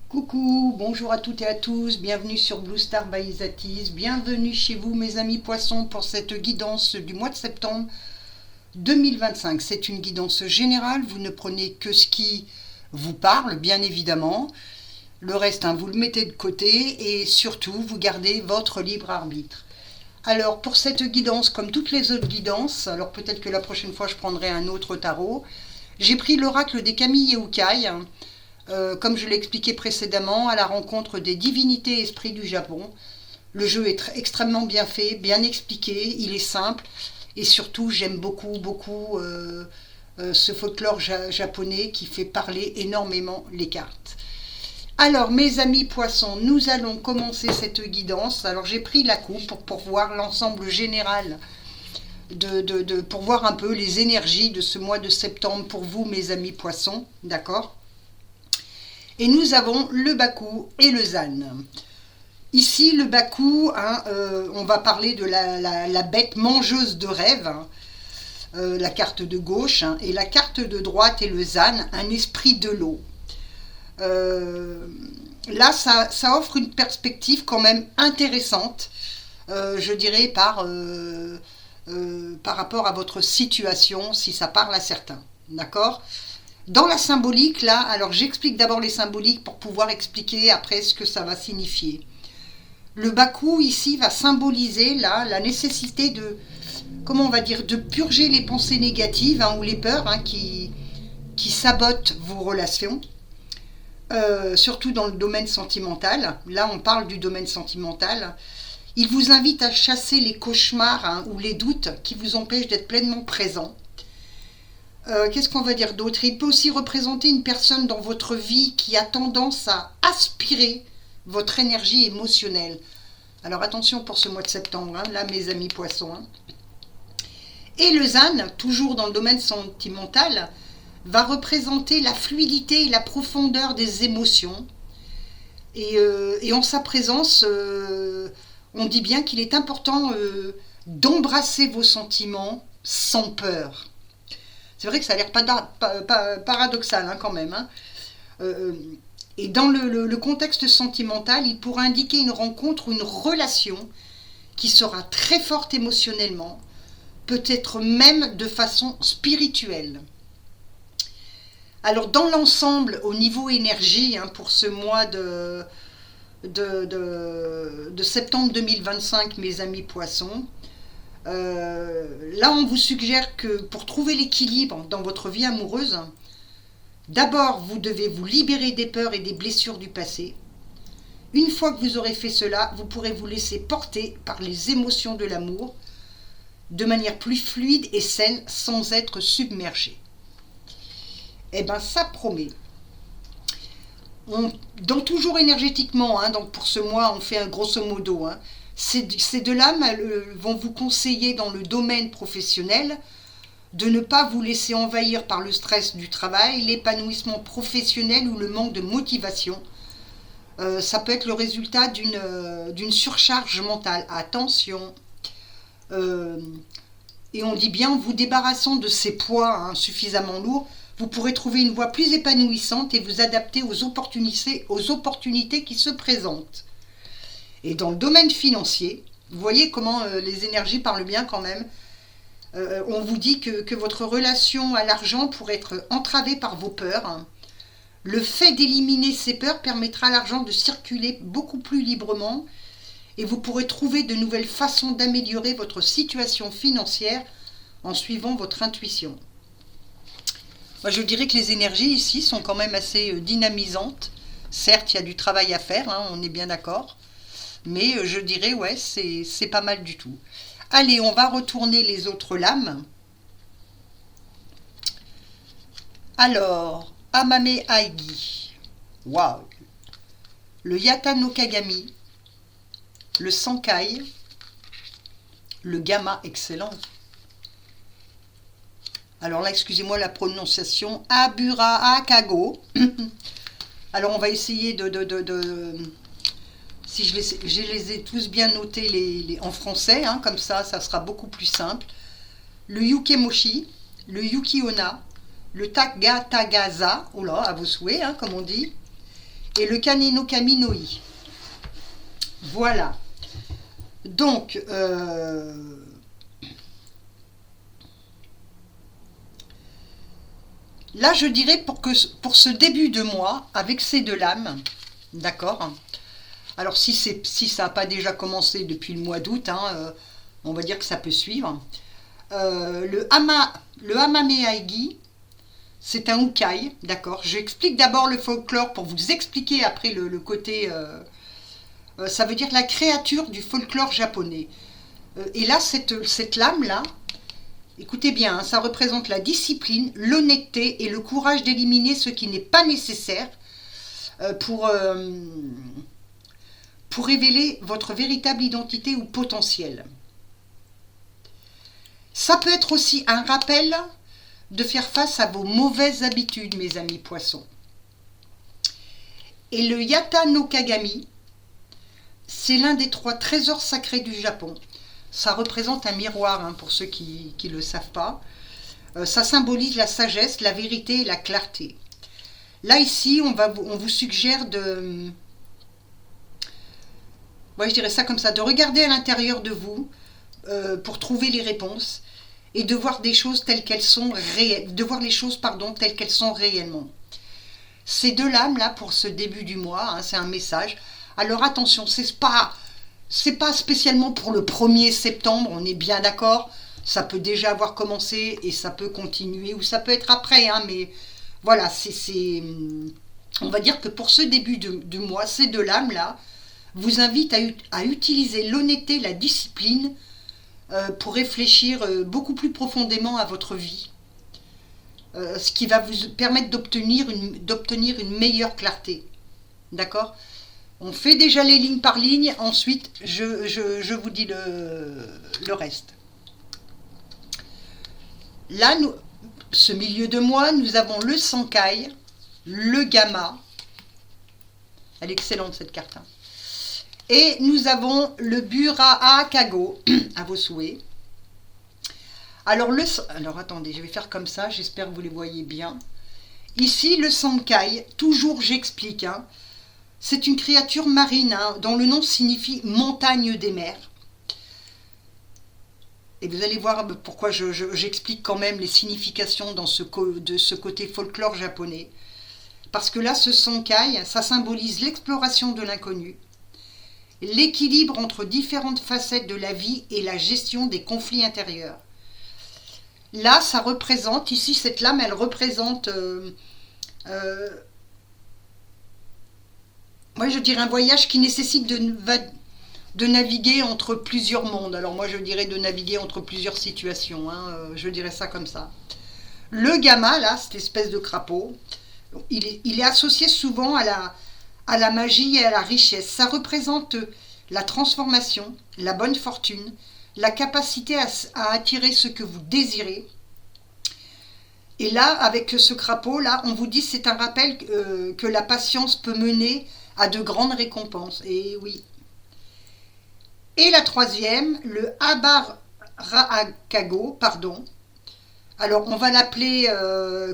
Coucou, bonjour à toutes et à tous, bienvenue sur Blue Star by Isatis, bienvenue chez vous mes amis poissons pour cette guidance du mois de septembre 2025. C'est une guidance générale, vous ne prenez que ce qui vous parle, bien évidemment. Le reste, vous le mettez de côté et surtout, vous gardez votre libre arbitre. Alors, pour cette guidance, comme toutes les autres guidances, alors peut-être que la prochaine fois je prendrai un autre tarot, j'ai pris l'oracle des Kami Yeukai, comme je l'ai expliqué précédemment, à la rencontre des divinités esprits du Japon. Le jeu est extrêmement bien fait, bien expliqué, il est simple et surtout j'aime beaucoup ce folklore japonais qui fait parler énormément les cartes. Alors mes amis poissons, nous allons commencer cette guidance. Alors j'ai pris la coupe pour voir l'ensemble général, pour voir un peu les énergies de ce mois de septembre pour vous mes amis poissons, d'accord ? Et nous avons le Baku et le Zan. Ici, le Baku, on va parler de la bête mangeuse de rêves, la carte de gauche, et la carte de droite est le Zan, un esprit de l'eau. Là, ça offre une perspective quand même intéressante, je dirais, par rapport à votre situation, si ça parle à certains. D'accord ? Dans la symbolique, là, alors j'explique d'abord les symboliques pour pouvoir expliquer après ce que ça va signifier. Le Baku, ici, va symboliser là, la nécessité de, comment on va dire, de purger les pensées négatives ou les peurs qui sabotent vos relations, surtout dans le domaine sentimental. Là, on parle du domaine sentimental. Il vous invite à chasser les cauchemars ou les doutes qui vous empêchent d'être pleinement présent. Qu'est-ce qu'on va dire d'autre ? Il peut aussi représenter une personne dans votre vie qui a tendance à aspirer votre énergie émotionnelle. Alors attention pour ce mois de septembre, là mes amis poissons. Et le Zan, toujours dans le domaine sentimental, va représenter la fluidité et la profondeur des émotions. Et en sa présence, on dit bien qu'il est important d'embrasser vos sentiments sans peur. C'est vrai que ça a l'air paradoxal quand même. Et dans le contexte sentimental, il pourra indiquer une rencontre ou une relation qui sera très forte émotionnellement, peut-être même de façon spirituelle. Alors dans l'ensemble, au niveau énergie, pour ce mois de septembre 2025, mes amis poissons, là, on vous suggère que pour trouver l'équilibre dans votre vie amoureuse, d'abord, vous devez vous libérer des peurs et des blessures du passé. Une fois que vous aurez fait cela, vous pourrez vous laisser porter par les émotions de l'amour de manière plus fluide et saine sans être submergé. Eh bien, ça promet. Donc toujours énergétiquement, donc pour ce mois, on fait un grosso modo, ces deux-là vont vous conseiller dans le domaine professionnel de ne pas vous laisser envahir par le stress du travail, l'épanouissement professionnel ou le manque de motivation. Ça peut être le résultat d'une surcharge mentale. Attention. Et on dit bien, en vous débarrassant de ces poids suffisamment lourds, vous pourrez trouver une voie plus épanouissante et vous adapter aux opportunités qui se présentent. Et dans le domaine financier, vous voyez comment les énergies parlent bien quand même. On vous dit que votre relation à l'argent pourrait être entravée par vos peurs. Le fait d'éliminer ces peurs permettra à l'argent de circuler beaucoup plus librement et vous pourrez trouver de nouvelles façons d'améliorer votre situation financière en suivant votre intuition. Moi, je dirais que les énergies ici sont quand même assez dynamisantes. Certes, il y a du travail à faire, on est bien d'accord. Mais je dirais, ouais, c'est pas mal du tout. Allez, on va retourner les autres lames. Alors, Amame Aigi. Waouh. Le Yata no Kagami. Le Sankai. Le Gamma, excellent. Alors là, excusez-moi la prononciation. Abura Kago. Alors, on va essayer si je les ai tous bien notés en français, comme ça sera beaucoup plus simple. Le Yukemoshi, le Yukiona, le Tagatagaza, à vos souhaits, comme on dit, et le Kaneno Kami no I. Voilà. Donc, là, je dirais pour ce début de mois, avec ces deux lames, d'accord. Alors, si ça n'a pas déjà commencé depuis le mois d'août, hein, on va dire que ça peut suivre. Le Hamameaigi, c'est un ukai, d'accord. J'explique d'abord le folklore pour vous expliquer après le côté... ça veut dire la créature du folklore japonais. Et là, cette lame-là, écoutez bien, hein, ça représente la discipline, l'honnêteté et le courage d'éliminer ce qui n'est pas nécessaire pour révéler votre véritable identité ou potentiel. Ça peut être aussi un rappel de faire face à vos mauvaises habitudes, mes amis poissons. Et le Yata no Kagami, c'est l'un des 3 trésors sacrés du Japon. Ça représente un miroir, hein, pour ceux qui ne le savent pas. Ça symbolise la sagesse, la vérité et la clarté. Là, ici, on vous suggère de... je dirais ça comme ça, de regarder à l'intérieur de vous pour trouver les réponses et de voir des choses telles qu'elles sont telles qu'elles sont réellement. Ces deux lames là pour ce début du mois, hein, c'est un message. Alors attention, c'est pas spécialement pour le 1er septembre, on est bien d'accord. Ça peut déjà avoir commencé et ça peut continuer ou ça peut être après, hein, mais voilà, on va dire que pour ce début de mois, ces deux lames là vous invitent à utiliser l'honnêteté, la discipline pour réfléchir beaucoup plus profondément à votre vie, ce qui va vous permettre d'obtenir une meilleure clarté. D'accord ? On fait déjà les lignes par ligne, ensuite je vous dis le reste. Là, ce milieu de mois, nous avons le Sankai, le Gamma. Elle est excellente cette carte. Hein. Et nous avons le Buraha Kago, à vos souhaits. Alors attendez, je vais faire comme ça, j'espère que vous les voyez bien. Ici, le Sankai, toujours j'explique, hein, c'est une créature marine, hein, dont le nom signifie montagne des mers. Et vous allez voir pourquoi j'explique quand même les significations de ce côté folklore japonais. Parce que là, ce Sankai, ça symbolise l'exploration de l'inconnu, l'équilibre entre différentes facettes de la vie et la gestion des conflits intérieurs. Là, ça représente, ici, cette lame, elle représente, je dirais un voyage qui nécessite de naviguer entre plusieurs mondes. Alors moi, je dirais de naviguer entre plusieurs situations, hein, je dirais ça comme ça. Le Gamma, là, cette espèce de crapaud, il est associé souvent à la magie et à la richesse. Ça représente la transformation, la bonne fortune, la capacité à attirer ce que vous désirez. Et là, avec ce crapaud, là, on vous dit c'est un rappel que la patience peut mener à de grandes récompenses. Et oui. Et la troisième, le Abarakago, pardon. Alors, on va l'appeler,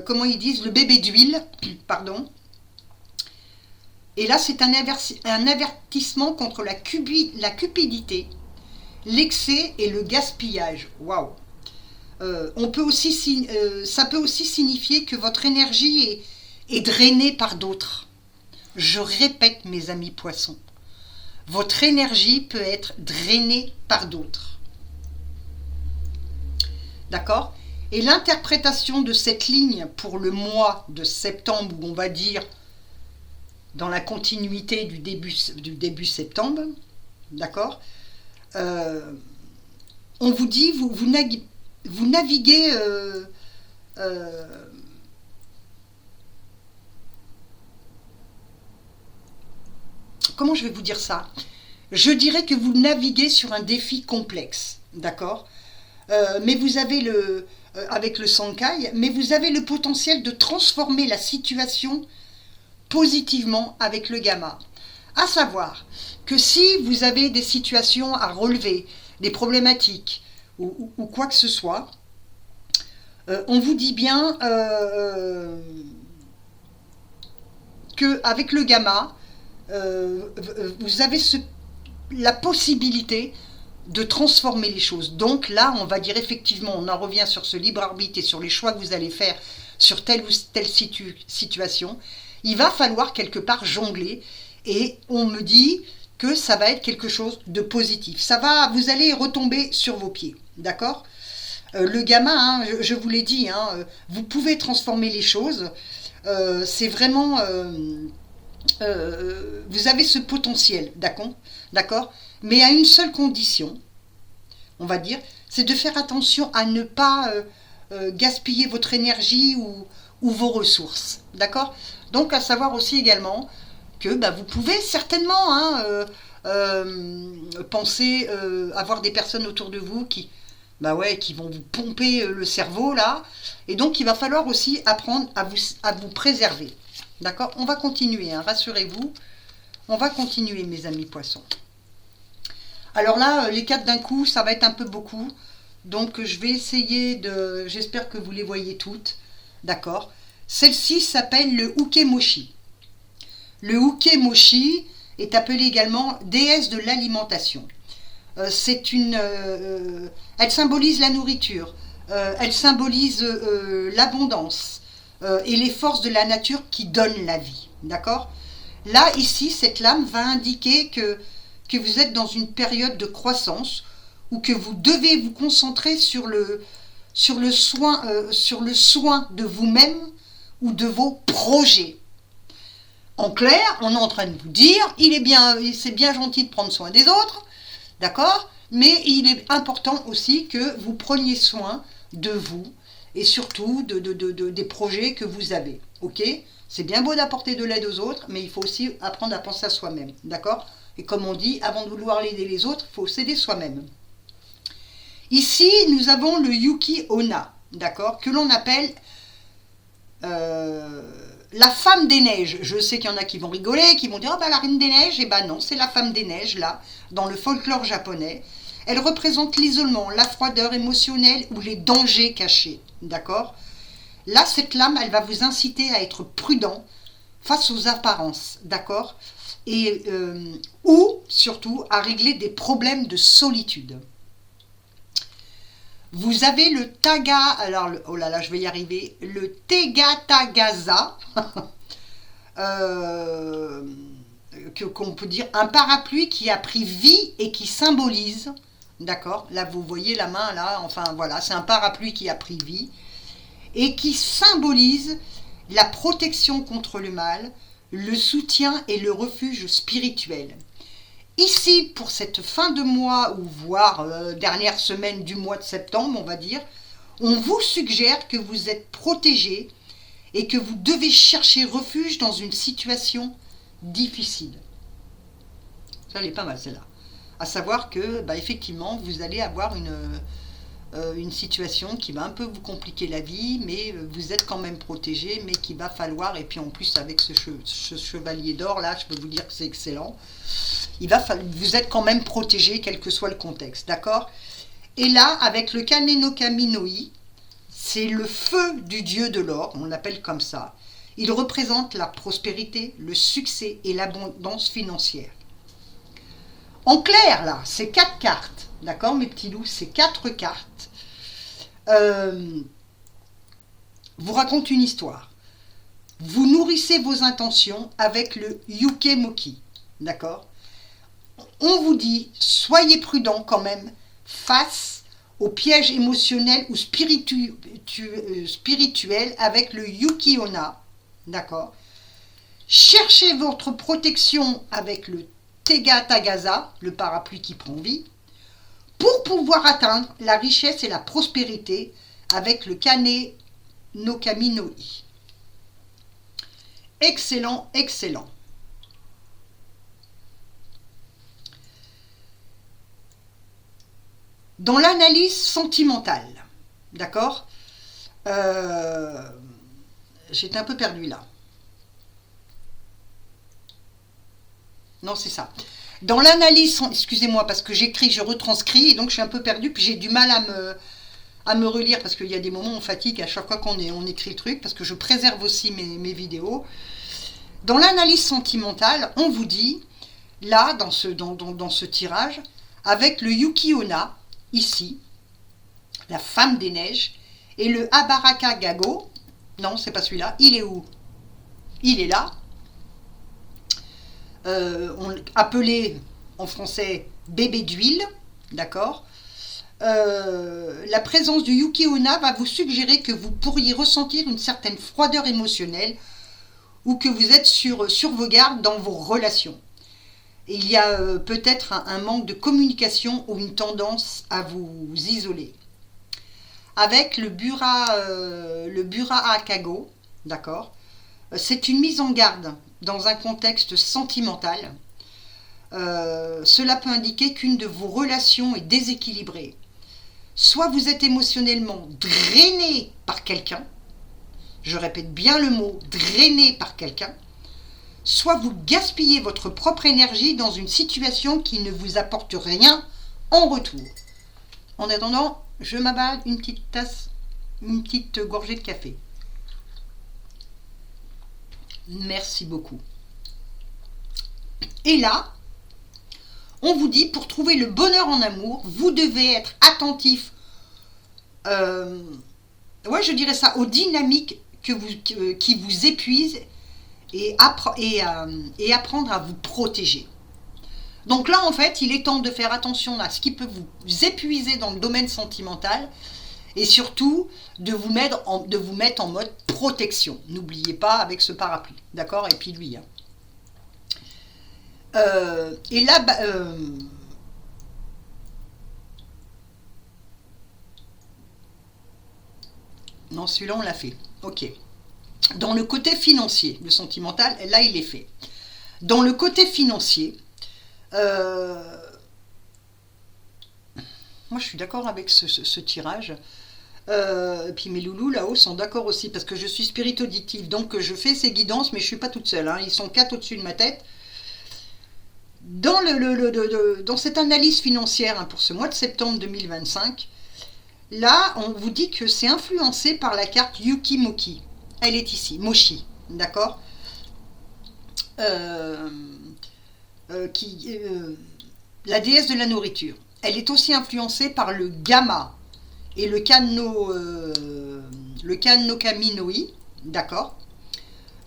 comment ils disent, le bébé d'huile, pardon. Et là, c'est un avertissement contre la cupidité, l'excès et le gaspillage. Waouh! Ça peut aussi signifier que votre énergie est drainée par d'autres. Je répète, mes amis poissons, votre énergie peut être drainée par d'autres. D'accord ? Et l'interprétation de cette ligne pour le mois de septembre, où on va dire dans la continuité du début septembre, d'accord, on vous dit, vous naviguez comment je vais vous dire ça? Je dirais que vous naviguez sur un défi complexe, d'accord, mais vous avez avec le Sankai, mais vous avez le potentiel de transformer la situation positivement avec le Gamma. À savoir que si vous avez des situations à relever, des problématiques ou quoi que ce soit, on vous dit bien qu'avec le gamma, vous avez la possibilité de transformer les choses. Donc là, on va dire effectivement, on en revient sur ce libre arbitre et sur les choix que vous allez faire sur telle ou telle situation. Il va falloir quelque part jongler, et on me dit que ça va être quelque chose de positif. Vous allez retomber sur vos pieds, d'accord ? Le gamma, hein, je vous l'ai dit, hein, vous pouvez transformer les choses. C'est vraiment... vous avez ce potentiel, d'accord ? Mais à une seule condition, on va dire, c'est de faire attention à ne pas gaspiller votre énergie ou vos ressources, d'accord ? Donc à savoir aussi également que vous pouvez certainement penser avoir des personnes autour de vous qui vont vous pomper le cerveau là, et donc il va falloir aussi apprendre à vous préserver, d'accord ? On va continuer, hein, rassurez-vous, on va continuer mes amis poissons. Alors là, les 4 d'un coup, ça va être un peu beaucoup, donc je vais essayer j'espère que vous les voyez toutes, d'accord ? Celle-ci s'appelle le Ukemoshi. Le Ukemoshi est appelé également déesse de l'alimentation. Elle symbolise la nourriture, elle symbolise l'abondance et les forces de la nature qui donnent la vie, d'accord ? Là, ici, cette lame va indiquer que vous êtes dans une période de croissance, ou que vous devez vous concentrer sur le soin de vous-même ou de vos projets. En clair, on est en train de vous dire, c'est bien gentil de prendre soin des autres, d'accord ? Mais il est important aussi que vous preniez soin de vous et surtout des projets que vous avez, ok ? C'est bien beau d'apporter de l'aide aux autres, mais il faut aussi apprendre à penser à soi-même, d'accord ? Et comme on dit, avant de vouloir aider les autres, il faut s'aider soi-même. Ici, nous avons le Yuki Onna, d'accord, que l'on appelle la femme des neiges. Je sais qu'il y en a qui vont rigoler, qui vont dire la reine des neiges. Eh ben non, c'est la femme des neiges, là, dans le folklore japonais. Elle représente l'isolement, la froideur émotionnelle ou les dangers cachés, d'accord ? Là, cette lame, elle va vous inciter à être prudent face aux apparences, d'accord ? Et ou surtout à régler des problèmes de solitude. Vous avez le taga, alors oh là là, je vais y arriver, le tegatagaza, qu'on peut dire un parapluie qui a pris vie et qui symbolise, d'accord, là vous voyez la main là, enfin voilà, c'est un parapluie qui a pris vie et qui symbolise la protection contre le mal, le soutien et le refuge spirituel. Ici, pour cette fin de mois, ou voire dernière semaine du mois de septembre, on va dire, on vous suggère que vous êtes protégé et que vous devez chercher refuge dans une situation difficile. Ça, elle est pas mal celle-là. À savoir que, effectivement, vous allez avoir une situation qui va un peu vous compliquer la vie, mais vous êtes quand même protégé, mais qu'il va falloir, et puis en plus avec ce chevalier d'or là, je peux vous dire que c'est excellent, vous êtes quand même protégé quel que soit le contexte, d'accord ? Et là, avec le Kane no Kami no I, c'est le feu du dieu de l'or, on l'appelle comme ça. Il représente la prospérité, le succès et l'abondance financière. En clair, là, c'est 4 cartes, d'accord mes petits loups, c'est 4 cartes. Vous raconte une histoire. Vous nourrissez vos intentions avec le Yukemoki, d'accord ? On vous dit, soyez prudent quand même face aux pièges émotionnels ou spirituels avec le Yuki Onna, d'accord ? Cherchez votre protection avec le Tegatagaza, le parapluie qui prend vie, pour pouvoir atteindre la richesse et la prospérité avec le Kane no Kami no I. Excellent, excellent. Dans l'analyse sentimentale, d'accord, j'étais un peu perdue là. Non, c'est ça. Dans l'analyse, excusez-moi, parce que j'écris, je retranscris, et donc je suis un peu perdue, puis j'ai du mal à me relire, parce qu'il y a des moments où on fatigue à chaque fois qu'on écrit le truc, parce que je préserve aussi mes vidéos. Dans l'analyse sentimentale, on vous dit, là, dans ce tirage, avec le Yuki-onna, ici, la femme des neiges, et le Abaraka Gago, non, c'est pas celui-là, il est où? Il est là, appelé en français bébé d'huile, d'accord. La présence du Yuki-onna va vous suggérer que vous pourriez ressentir une certaine froideur émotionnelle ou que vous êtes sur vos gardes dans vos relations. Et il y a peut-être un manque de communication ou une tendance à vous isoler. Avec le Bura Akago, d'accord, c'est une mise en garde dans un contexte sentimental. Cela peut indiquer qu'une de vos relations est déséquilibrée. Soit vous êtes émotionnellement drainé par quelqu'un, je répète bien le mot drainé par quelqu'un, soit vous gaspillez votre propre énergie dans une situation qui ne vous apporte rien en retour. En attendant, je m'avale une petite gorgée de café. Merci beaucoup. Et là, on vous dit, pour trouver le bonheur en amour, vous devez être attentif, je dirais ça, aux dynamiques qui vous épuisent et apprendre à vous protéger. Donc là, en fait, il est temps de faire attention à ce qui peut vous épuiser dans le domaine sentimental et surtout de vous mettre en mode protection. N'oubliez pas avec ce parapluie, d'accord? Et puis lui. Et là, non, celui-là, on l'a fait. Ok. Dans le côté financier, le sentimental, là, il est fait. Dans le côté financier, moi, je suis d'accord avec ce tirage. Et puis mes loulous là-haut sont d'accord aussi, parce que je suis spirit-auditive. Donc, je fais ces guidances, mais je ne suis pas toute seule. Hein. Ils sont 4 au-dessus de ma tête. Dans cette analyse financière pour ce mois de septembre 2025, là, on vous dit que c'est influencé par la carte Yuki-Moki. Elle est ici, Moshi, d'accord, la déesse de la nourriture. Elle est aussi influencée par le Gamma et le Kanokaminoi, d'accord,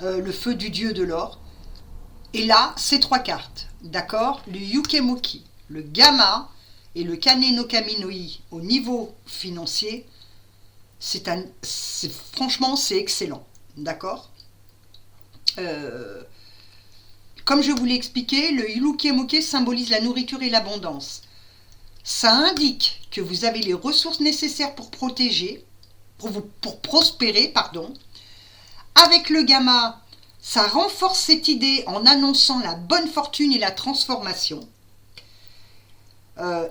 le feu du dieu de l'or. Et là, ces 3 cartes, d'accord, le Yuki-Moki, le Gamma et le Kane no Kaminoi au niveau financier, franchement, c'est excellent, d'accord. Comme je vous l'ai expliqué, le Yuki-Moki symbolise la nourriture et l'abondance. Ça indique que vous avez les ressources nécessaires pour prospérer, pardon. Avec le Gamma, ça renforce cette idée en annonçant la bonne fortune et la transformation.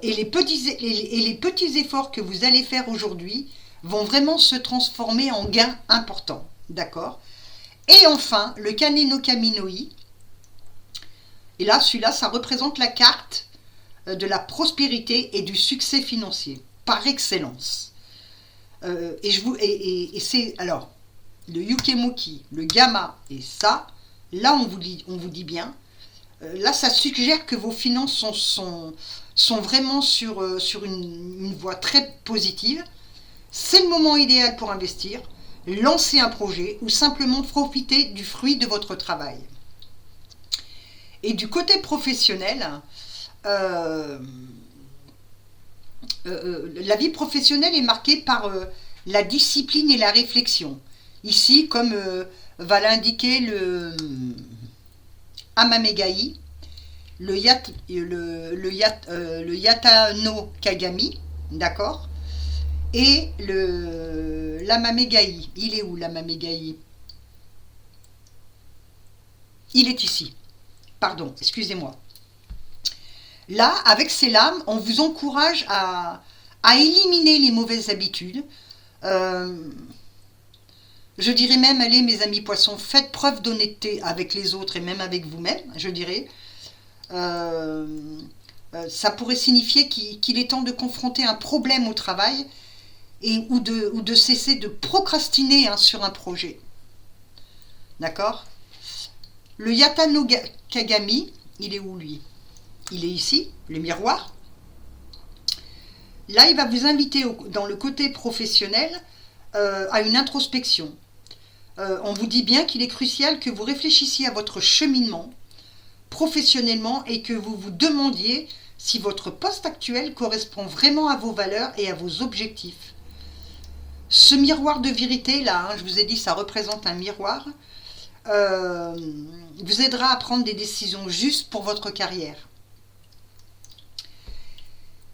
Et les petits efforts que vous allez faire aujourd'hui vont vraiment se transformer en gains importants. D'accord? Et enfin, le Kane no Kaminoi. Et là, celui-là, ça représente la carte de la prospérité et du succès financier, par excellence. Et c'est, alors, le Yuki-Moki, le Gamma et ça, là, on vous dit bien, là, ça suggère que vos finances sont vraiment sur une voie très positive. C'est le moment idéal pour investir, lancer un projet ou simplement profiter du fruit de votre travail. Et du côté professionnel, la vie professionnelle est marquée par la discipline et la réflexion. Ici, comme va l'indiquer le Amamegai, le Yata no Kagami, d'accord, et l'Amamegai. Il est où l'Amamegai? Il est ici. Pardon, excusez-moi. Là, avec ces lames, on vous encourage à éliminer les mauvaises habitudes. Je dirais même, allez mes amis poissons, faites preuve d'honnêteté avec les autres et même avec vous-même, je dirais. Ça pourrait signifier qu'il est temps de confronter un problème au travail ou de cesser de procrastiner sur un projet. D'accord ? Le Yata no Kagami, il est où lui? Il est ici, le miroir. Là, il va vous inviter dans le côté professionnel à une introspection. On vous dit bien qu'il est crucial que vous réfléchissiez à votre cheminement professionnellement et que vous vous demandiez si votre poste actuel correspond vraiment à vos valeurs et à vos objectifs. Ce miroir de vérité, là, je vous ai dit, ça représente un miroir, vous aidera à prendre des décisions justes pour votre carrière.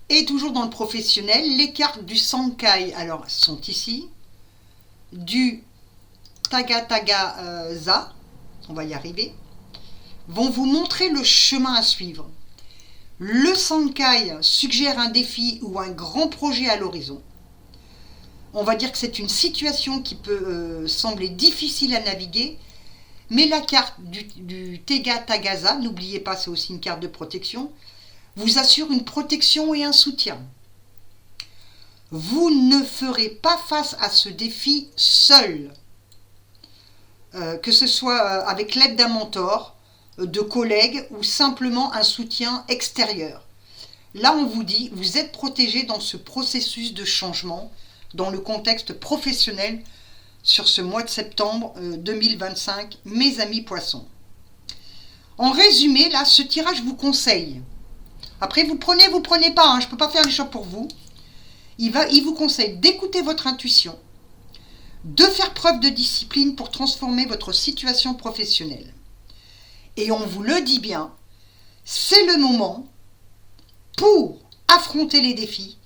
Et toujours dans le professionnel, les cartes du Sankai, alors, sont ici, du Tagatagaza, on va y arriver, vont vous montrer le chemin à suivre. Le Sankai suggère un défi ou un grand projet à l'horizon. On va dire que c'est une situation qui peut sembler difficile à naviguer, mais la carte du Tagatagaza, n'oubliez pas, c'est aussi une carte de protection, vous assure une protection et un soutien. Vous ne ferez pas face à ce défi seul, que ce soit avec l'aide d'un mentor, de collègues ou simplement un soutien extérieur. Là, on vous dit, vous êtes protégé dans ce processus de changement, dans le contexte professionnel, sur ce mois de septembre 2025, mes amis poissons. En résumé, là, ce tirage vous conseille. Après, vous prenez pas, hein, je ne peux pas faire les choses pour vous. Il vous conseille d'écouter votre intuition, de faire preuve de discipline pour transformer votre situation professionnelle. Et on vous le dit bien, c'est le moment pour affronter les défis,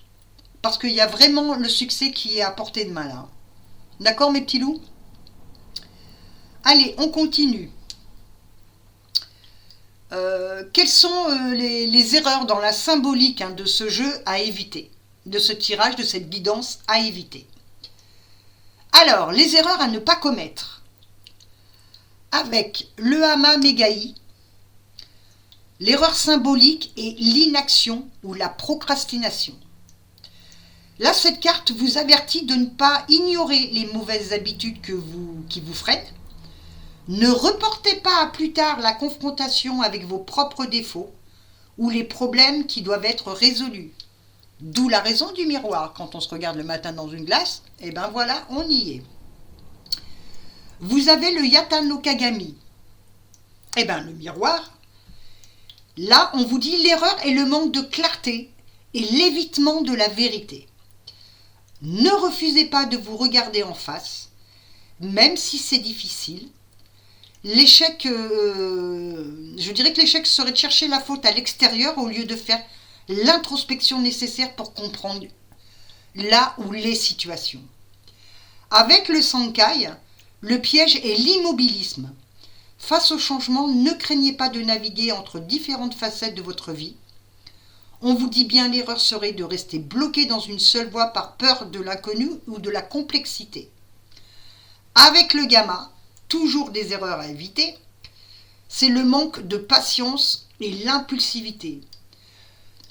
parce qu'il y a vraiment le succès qui est à portée de main là. D'accord mes petits loups? Allez, on continue. Quelles sont les erreurs dans la symbolique de ce jeu à éviter, de ce tirage, de cette guidance à éviter? Alors, les erreurs à ne pas commettre. Avec le Hama Megai, l'erreur symbolique est l'inaction ou la procrastination. Là, cette carte vous avertit de ne pas ignorer les mauvaises habitudes qui vous freinent. Ne reportez pas à plus tard la confrontation avec vos propres défauts ou les problèmes qui doivent être résolus. D'où la raison du miroir. Quand on se regarde le matin dans une glace, et ben voilà, on y est. Vous avez le Yata no Kagami. Eh bien, le miroir. Là, on vous dit l'erreur est le manque de clarté et l'évitement de la vérité. Ne refusez pas de vous regarder en face, même si c'est difficile. L'échec, je dirais que l'échec serait de chercher la faute à l'extérieur au lieu de faire l'introspection nécessaire pour comprendre là ou les situations. Avec le Sankai, le piège est l'immobilisme. Face au changement, ne craignez pas de naviguer entre différentes facettes de votre vie. On vous dit bien l'erreur serait de rester bloqué dans une seule voie par peur de l'inconnu ou de la complexité. Avec le Gamma, toujours des erreurs à éviter, c'est le manque de patience et l'impulsivité.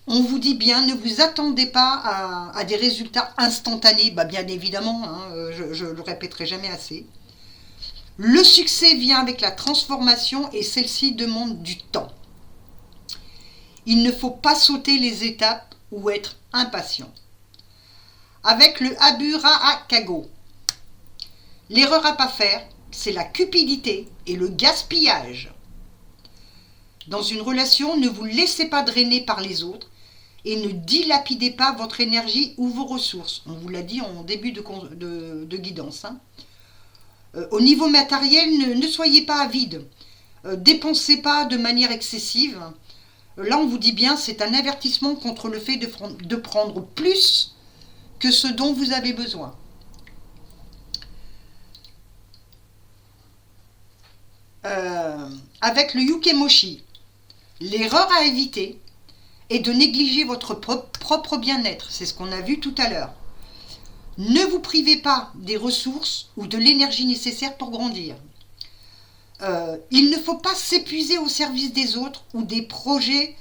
On vous dit bien, ne vous attendez pas à des résultats instantanés, bien évidemment, je le répéterai jamais assez. Le succès vient avec la transformation et celle-ci demande du temps. Il ne faut pas sauter les étapes ou être impatient. Avec le Abura Kago, l'erreur à ne pas faire, c'est la cupidité et le gaspillage. Dans une relation, ne vous laissez pas drainer par les autres et ne dilapidez pas votre énergie ou vos ressources. On vous l'a dit en début de guidance. Au niveau matériel, ne soyez pas avide. Dépensez pas de manière excessive. Là, on vous dit bien, c'est un avertissement contre le fait de prendre plus que ce dont vous avez besoin. Avec le Yukemoshi, l'erreur à éviter est de négliger votre propre bien-être. C'est ce qu'on a vu tout à l'heure. Ne vous privez pas des ressources ou de l'énergie nécessaire pour grandir. Il ne faut pas s'épuiser au service des autres ou des projets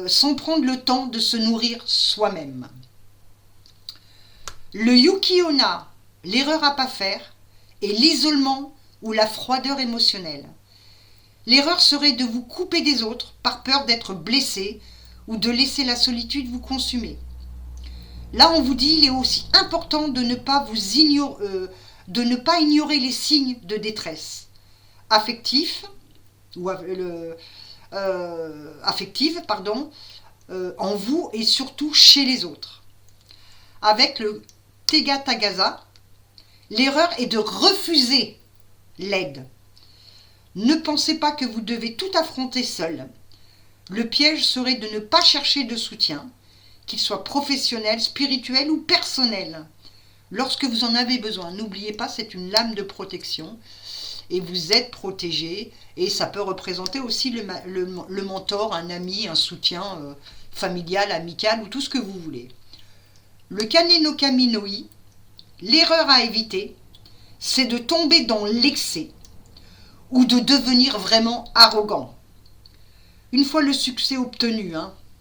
sans prendre le temps de se nourrir soi-même. Le Yuki-onna, l'erreur à ne pas faire, est l'isolement ou la froideur émotionnelle. L'erreur serait de vous couper des autres par peur d'être blessé ou de laisser la solitude vous consumer. Là, on vous dit, il est aussi important de ne pas ignorer les signes de détresse affective, en vous et surtout chez les autres. Avec le Tega Tagasa, l'erreur est de refuser l'aide. Ne pensez pas que vous devez tout affronter seul. Le piège serait de ne pas chercher de soutien, qu'il soit professionnel, spirituel ou personnel. Lorsque vous en avez besoin, n'oubliez pas, c'est une lame de protection et vous êtes protégé, et ça peut représenter aussi le mentor, un ami, un soutien familial, amical ou tout ce que vous voulez. Le Kane no Kami no I, l'erreur à éviter, c'est de tomber dans l'excès ou de devenir vraiment arrogant. Une fois le succès obtenu,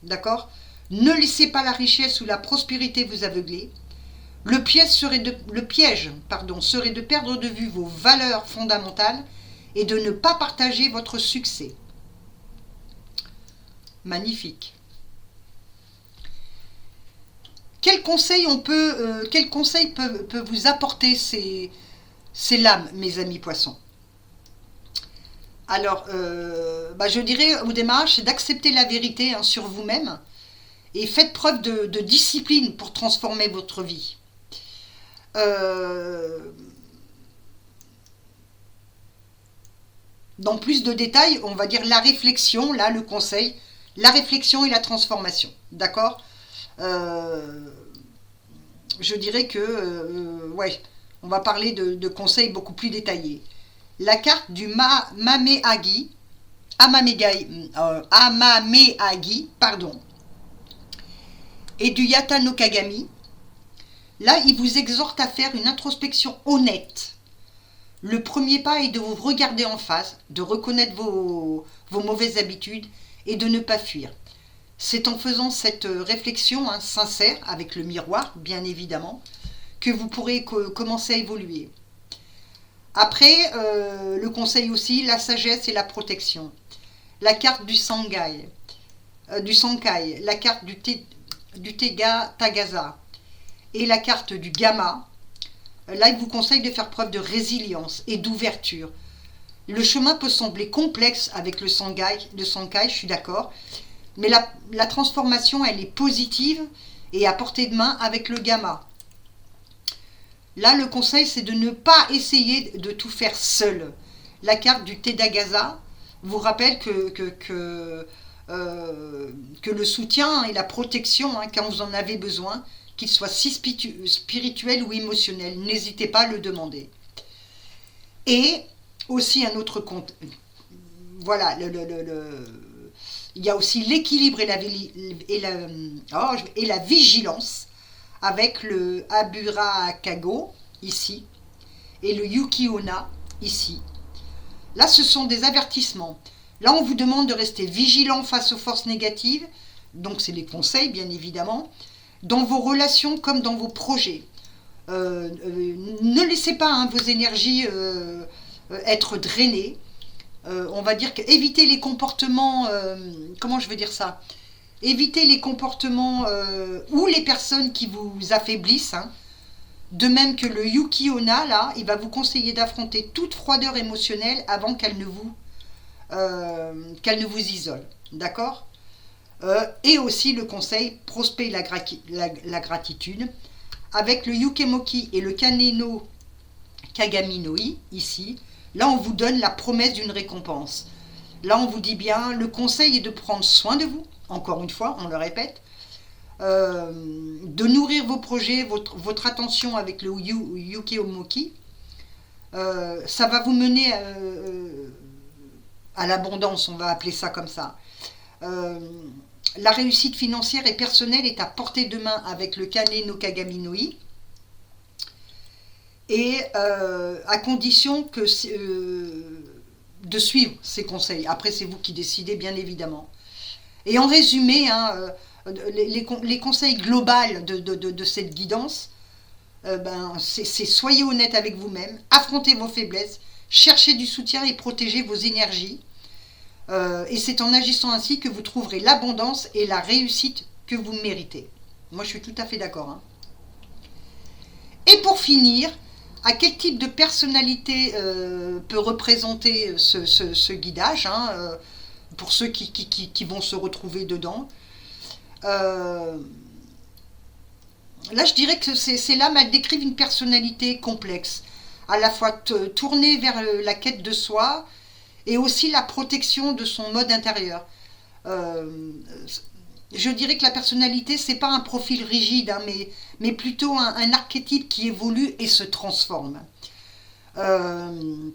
d'accord, ne laissez pas la richesse ou la prospérité vous aveugler. Le piège serait de perdre de vue vos valeurs fondamentales et de ne pas partager votre succès. Magnifique. Quel conseil peut vous apporter ces lames, mes amis poissons? Alors, je dirais au démarrage, c'est d'accepter la vérité sur vous-même et faites preuve de discipline pour transformer votre vie. Dans plus de détails, on va dire la réflexion, là le conseil, la réflexion et la transformation, d'accord. Je dirais que, on va parler de conseils beaucoup plus détaillés. La carte du Amameagi, et du Yata no Kagami. Là, il vous exhorte à faire une introspection honnête. Le premier pas est de vous regarder en face, de reconnaître vos mauvaises habitudes et de ne pas fuir. C'est en faisant cette réflexion sincère, avec le miroir, bien évidemment, que vous pourrez commencer à évoluer. Après, le conseil aussi, la sagesse et la protection. La carte du Sankai, la carte du Tega Tagasa et la carte du Gamma. Là, il vous conseille de faire preuve de résilience et d'ouverture. Le chemin peut sembler complexe avec le Sankai, je suis d'accord, mais la transformation, elle est positive et à portée de main avec le Gamma. Là, le conseil, c'est de ne pas essayer de tout faire seul. La carte du Tedagaza vous rappelle que le soutien et la protection, quand vous en avez besoin, qu'il soit si spirituel ou émotionnel, n'hésitez pas à le demander. Et aussi un autre compte. Voilà, il y a aussi l'équilibre et la vigilance avec le Abura Kago ici et le Yuki-onna ici. Là, ce sont des avertissements. Là, on vous demande de rester vigilant face aux forces négatives, donc c'est les conseils bien évidemment, dans vos relations comme dans vos projets. Ne laissez pas vos énergies être drainées. On va dire qu'évitez les comportements, comment je veux dire ça, évitez les comportements ou les personnes qui vous affaiblissent. De même que le Yuki-onna, là, il va vous conseiller d'affronter toute froideur émotionnelle avant qu'elle ne vous isole. D'accord ? Et aussi le conseil, prospect la gratitude. Avec le Yukemoki et le Kane no Kagami no I, ici, là on vous donne la promesse d'une récompense. Là on vous dit bien, le conseil est de prendre soin de vous, encore une fois, on le répète, de nourrir vos projets, votre attention avec le Yukemoki. Ça va vous mener à l'abondance, on va appeler ça comme ça. La réussite financière et personnelle est à portée de main avec le Kane no Kagami no I, et à condition de suivre ces conseils. Après, c'est vous qui décidez, bien évidemment. Et en résumé, les conseils globaux de cette guidance, c'est soyez honnête avec vous-même, affrontez vos faiblesses, cherchez du soutien et protégez vos énergies. Et c'est en agissant ainsi que vous trouverez l'abondance et la réussite que vous méritez. Moi, je suis tout à fait d'accord. Hein. Et pour finir, à quel type de personnalité peut représenter ce guidage, hein, pour ceux qui vont se retrouver dedans. Là, je dirais que ces lames, elles décrivent une personnalité complexe, à la fois tournée vers la quête de soi et aussi la protection de son mode intérieur. Je dirais que la personnalité, c'est pas un profil rigide, hein, mais plutôt un archétype qui évolue et se transforme. On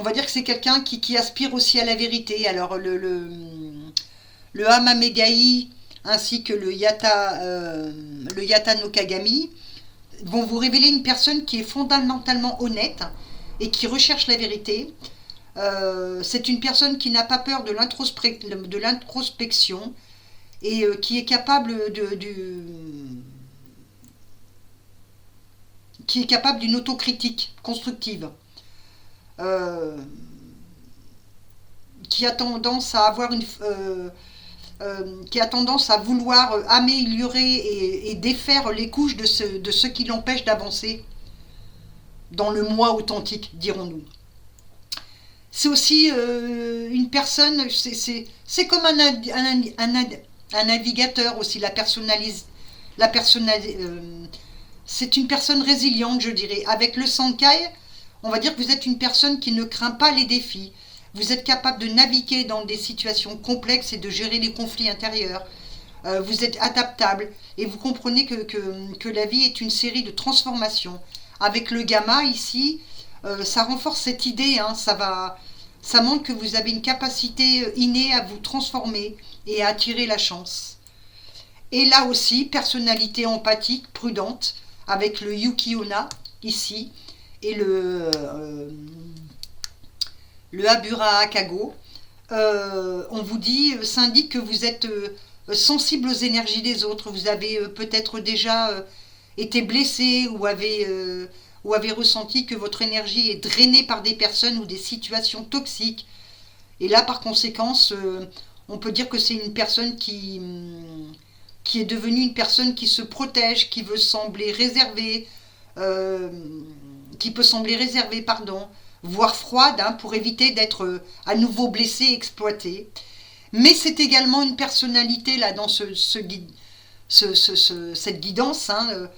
va dire que c'est quelqu'un qui aspire aussi à la vérité. Alors le Hama Megai ainsi que le Yata no Kagami vont vous révéler une personne qui est fondamentalement honnête et qui recherche la vérité. C'est une personne qui n'a pas peur de l'introspection et qui est capable d'une autocritique constructive, qui a tendance à avoir qui a tendance à vouloir améliorer et défaire les couches de ce qui l'empêche d'avancer dans le moi authentique, dirons-nous. C'est aussi une personne, c'est comme un navigateur aussi, c'est une personne résiliente, je dirais. Avec le Sankai, on va dire que vous êtes une personne qui ne craint pas les défis. Vous êtes capable de naviguer dans des situations complexes et de gérer les conflits intérieurs. Vous êtes adaptable et vous comprenez que la vie est une série de transformations. Avec le Gamma ici, ça renforce cette idée, hein, ça montre que vous avez une capacité innée à vous transformer et à attirer la chance. Et là aussi, personnalité empathique, prudente, avec le Yuki-onna ici, et le Abura Akago. On vous dit, s'indique que vous êtes sensible aux énergies des autres. Vous avez peut-être déjà été blessé ou avez ressenti que votre énergie est drainée par des personnes ou des situations toxiques. Et là, par conséquence, on peut dire que c'est une personne qui est devenue une personne qui se protège, qui veut sembler réservée, voire froide, hein, pour éviter d'être à nouveau blessée, exploitée. Mais c'est également une personnalité là dans cette guidance, hein,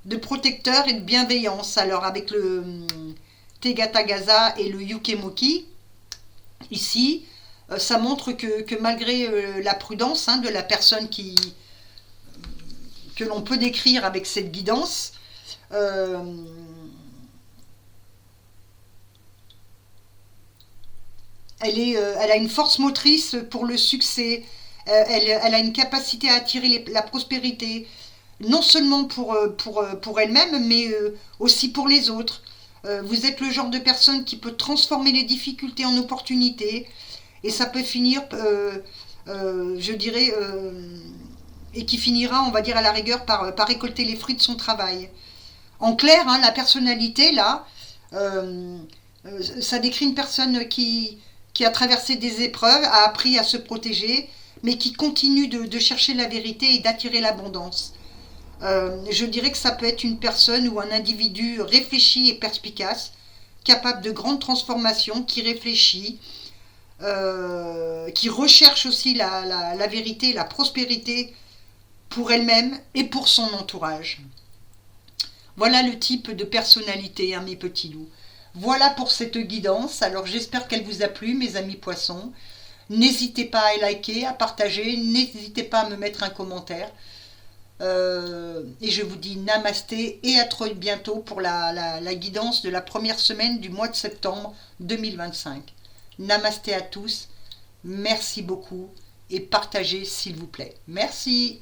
de protecteur et de bienveillance. Alors avec le Tegatagaza et le Yukemoki, ici, ça montre que malgré la prudence, hein, de la personne que l'on peut décrire avec cette guidance, elle a une force motrice pour le succès, elle a une capacité à attirer la prospérité, non seulement pour elle-même, mais aussi pour les autres. Vous êtes le genre de personne qui peut transformer les difficultés en opportunités, et ça peut finir, je dirais, et qui finira, on va dire à la rigueur, par récolter les fruits de son travail. En clair, hein, la personnalité, là, ça décrit une personne qui a traversé des épreuves, a appris à se protéger, mais qui continue de chercher la vérité et d'attirer l'abondance. Je dirais que ça peut être une personne ou un individu réfléchi et perspicace, capable de grandes transformations, qui réfléchit, qui recherche aussi la vérité, la prospérité pour elle-même et pour son entourage. Voilà le type de personnalité, hein, mes petits loups. Voilà pour cette guidance. Alors j'espère qu'elle vous a plu, mes amis poissons. N'hésitez pas à liker, à partager, n'hésitez pas à me mettre un commentaire. Et je vous dis namasté et à très bientôt pour la guidance de la première semaine du mois de septembre 2025. Namasté à tous, merci beaucoup et partagez s'il vous plaît. Merci.